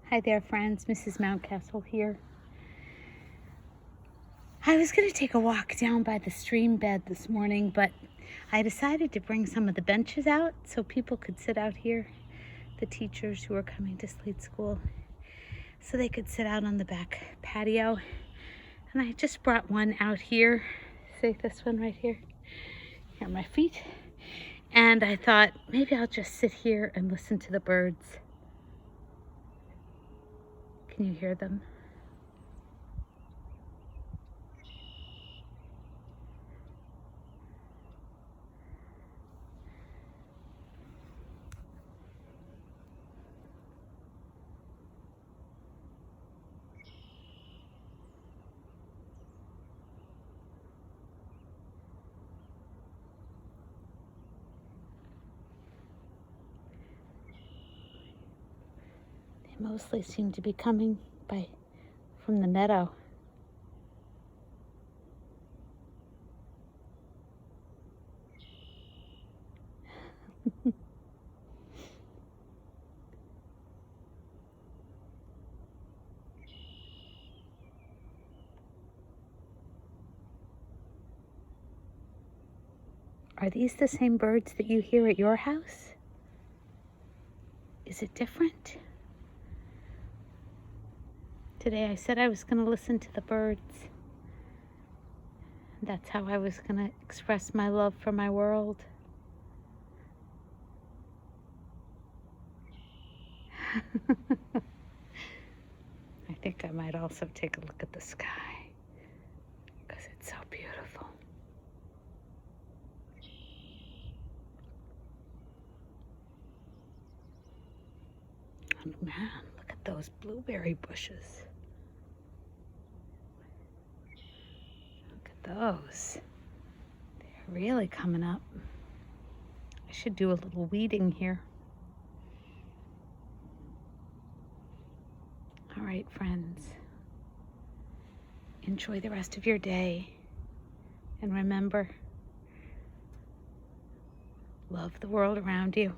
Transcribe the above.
Hi there, friends. Mrs. Mountcastle here. I was going to take a walk down by the stream bed this morning, but I decided to bring some of the benches out so people could sit out here, the teachers who are coming to Slate School, so they could sit out on the back patio. And I just brought one out here. See this one right here? Here are my feet. And I thought maybe I'll just sit here and listen to the birds. Can you hear them? They mostly seem to be coming from the meadow. Are these the same birds that you hear at your house? Is it different? Today I said I was going to listen to the birds. That's how I was going to express my love for my world. I think I might also take a look at the sky because it's so beautiful. Oh man, look at those blueberry bushes. Look at those. They're really coming up. I should do a little weeding here. All right, friends. Enjoy the rest of your day. And remember, love the world around you.